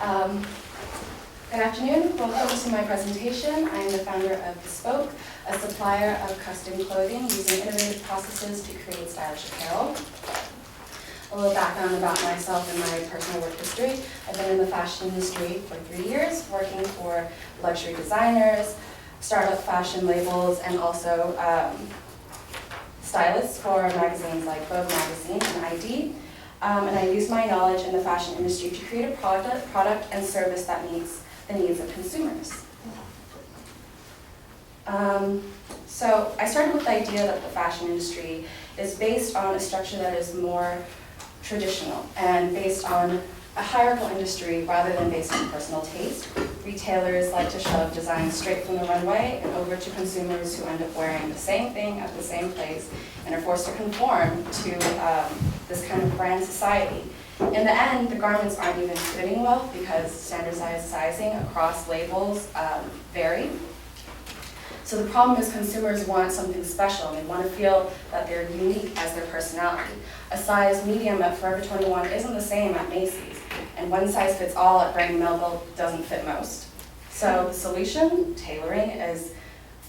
Um, Good afternoon. Welcome to my presentation. I am the founder of Bespoke, a supplier of custom clothing using innovative processes to create stylish apparel. A little background about myself and my personal work history. I've been in the fashion industry for 3 years, working for luxury designers, startup fashion labels, and also stylists for magazines like Vogue magazine and ID. And I use my knowledge in the fashion industry to create a product and service that meets the needs of consumers. So I started with the idea that the fashion industry is based on a structure that is more traditional and based on a hierarchical industry rather than based on personal taste. Retailers like to shove designs straight from the runway and over to consumers who end up wearing the same thing at the same place and are forced to conform to this kind of brand society. In the end, the garments aren't even fitting well because standardized sizing across labels vary. So the problem is consumers want something special. They want to feel that they're unique as their personality. A size medium at Forever 21 isn't the same at Macy's, and one size fits all at Brand Melville doesn't fit most. So the solution, tailoring, is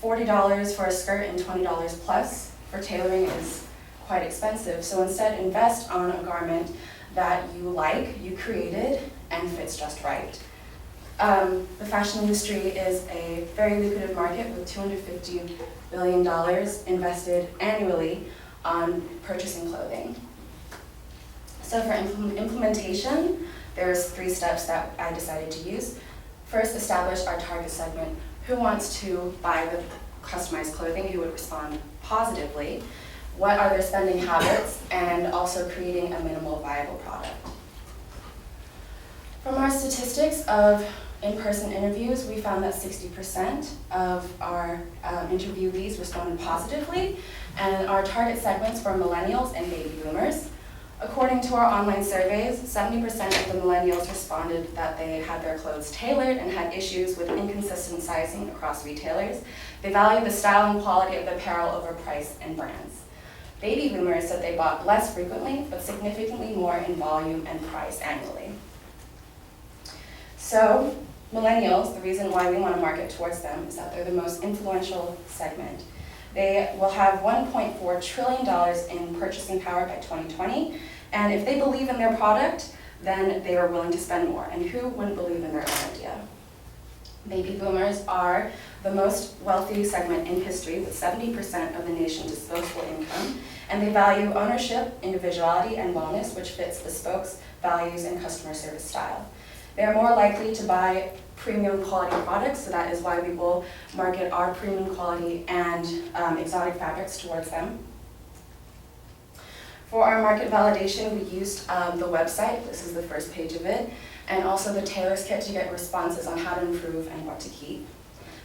$40 for a skirt and $20 plus for tailoring is quite expensive. So instead, invest on a garment that you like, you created, and fits just right. The fashion industry is a very lucrative market with $250 billion invested annually on purchasing clothing. So for implementation, there's 3 steps that I decided to use. First, establish our target segment. Who wants to buy the customized clothing? Who would respond positively? What are their spending habits? And also creating a minimal viable product. From our statistics of in-person interviews, we found that 60% of our interviewees responded positively, and our target segments were millennials and baby boomers. According to our online surveys, 70% of the millennials responded that they had their clothes tailored and had issues with inconsistent sizing across retailers. They value the style and quality of the apparel over price and brands. Baby boomers said they bought less frequently, but significantly more in volume and price annually. So, millennials, the reason why we want to market towards them is that they're the most influential segment. They will have $1.4 trillion in purchasing power by 2020, and if they believe in their product, then they are willing to spend more. And who wouldn't believe in their own idea? Baby boomers are the most wealthy segment in history with 70% of the nation's disposable income, and they value ownership, individuality, and wellness, which fits Bespoke's values and customer service style. They are more likely to buy premium quality products, so that is why we will market our premium quality and exotic fabrics towards them. For our market validation, we used the website, this is the first page of it, and also the tailor's kit to get responses on how to improve and what to keep.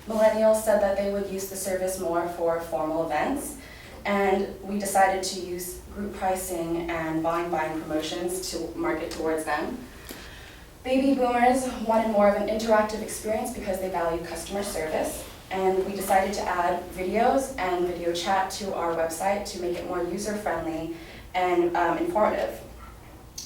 Millennials said that they would use the service more for formal events, and we decided to use group pricing and volume buying promotions to market towards them. Baby boomers wanted more of an interactive experience because they value customer service, and we decided to add videos and video chat to our website to make it more user-friendly and informative.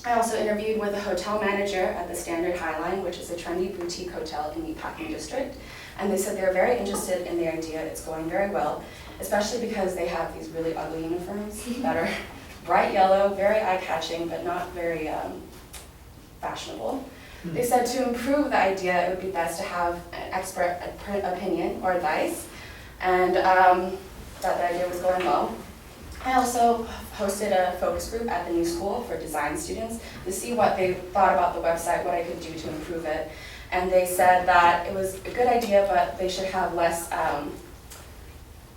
I also interviewed with a hotel manager at the Standard Highline, which is a trendy boutique hotel in Meatpacking District, and they said they're very interested in the idea. It's going very well, especially because they have these really ugly uniforms that are bright yellow, very eye-catching, but not very fashionable. They said to improve the idea, it would be best to have an expert opinion or advice, and that the idea was going well. I also hosted a focus group at the new school for design students to see what they thought about the website, what I could do to improve it. And they said that it was a good idea, but they should have less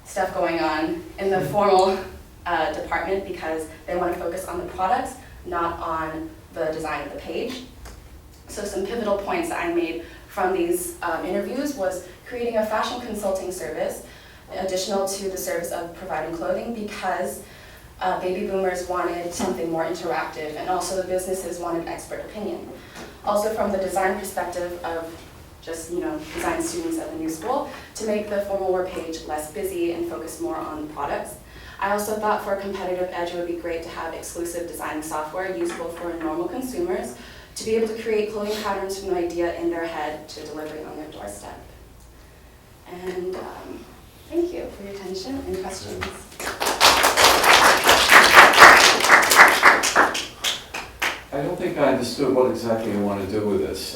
stuff going on in the formal department because they want to focus on the products, not on the design of the page. So some pivotal points that I made from these interviews was creating a fashion consulting service, additional to the service of providing clothing, because baby boomers wanted something more interactive, and also the businesses wanted expert opinion. Also from the design perspective of just design students at the new school, to make the formal work page less busy and focus more on the products. I also thought for a competitive edge it would be great to have exclusive design software useful for normal consumers to be able to create clothing patterns from the idea in their head to delivery on their doorstep. And thank you for your attention and questions. I don't think I understood what exactly you want to do with this.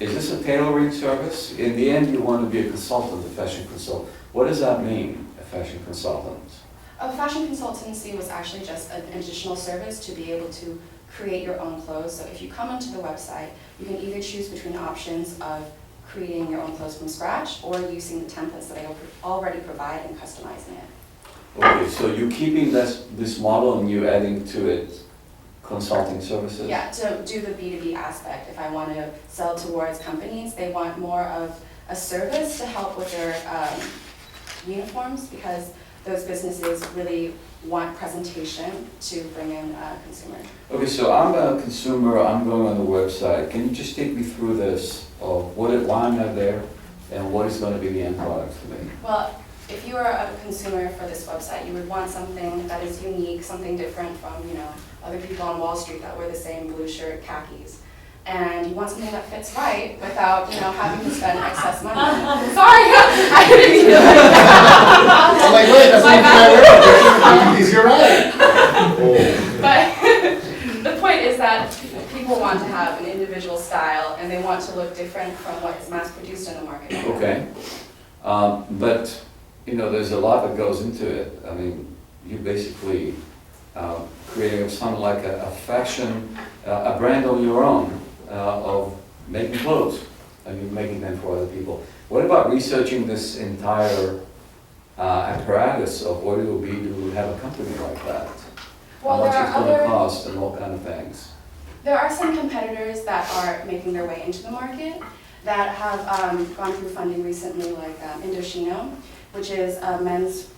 Is this a tailoring service? In the end, you want to be a consultant, a fashion consultant. What does that mean, a fashion consultant? A fashion consultancy was actually just an additional service to be able to create your own clothes. So if you come onto the website, you can either choose between options of creating your own clothes from scratch or using the templates that I already provide and customizing it. Okay, so you're keeping this model and you're adding to it consulting services? Yeah, to do the B2B aspect. If I want to sell towards companies, they want more of a service to help with their uniforms, because those businesses really want presentation to bring in consumers. Okay, so I'm a consumer, I'm going on the website. Can you just take me through this of why I'm not there and what is going to be the end product for me? Well, if you are a consumer for this website, you would want something that is unique, something different from, other people on Wall Street that wear the same blue shirt, khakis. And you want something that fits right without, having to spend excess money. Sorry, I didn't mean to like that. I'm like, wait, that's not fair. You're right. But the point is that people want to have an individual style and they want to look different from what is mass produced in the market. Okay. But, there's a lot that goes into it. I mean, you basically creating something like a fashion, a brand on your own of making clothes, and you're making them for other people. What about researching this entire apparatus of what it will be to have a company like that? Well, how much it's going to cost and all kind of things? There are some competitors that are making their way into the market that have gone through funding recently, like Indochino, which is a men's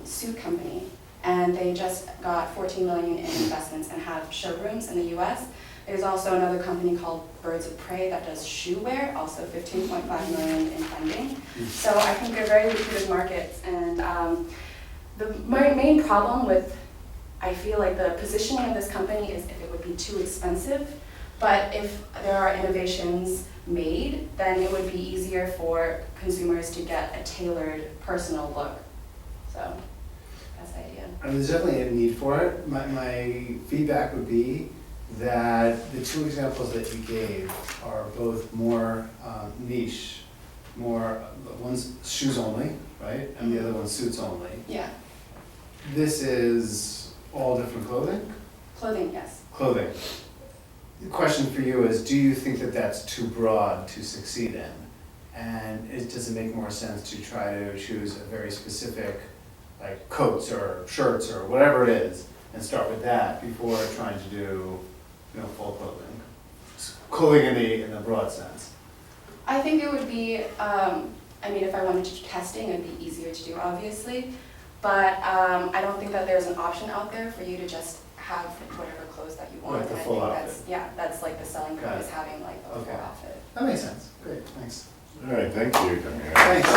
suit company. And they just got $14 million in investments and have showrooms in the US. There's also another company called Birds of Prey that does shoe wear, also $15.5 million in funding. So I think they're very lucrative markets. And the main problem with, I feel like the positioning of this company is if it would be too expensive. But if there are innovations made, then it would be easier for consumers to get a tailored, personal look. So that's the idea. There's definitely a need for it. My feedback would be that the two examples that you gave are both more niche, one's shoes only, right? And the other one's suits only. Yeah. This is all different clothing? Clothing, yes. Clothing. The question for you is, do you think that that's too broad to succeed in? And does it make more sense to try to choose a very specific, like coats or shirts or whatever it is, and start with that before trying to do, full clothing? Clothing in the broad sense. I think it would be, if I wanted to do testing, it would be easier to do, obviously. But I don't think that there's an option out there for you to just have whatever clothes that you want. Like the full outfit. That's like the selling point, is having like the full outfit. That makes sense. Great, thanks. All right, thank you. Thanks.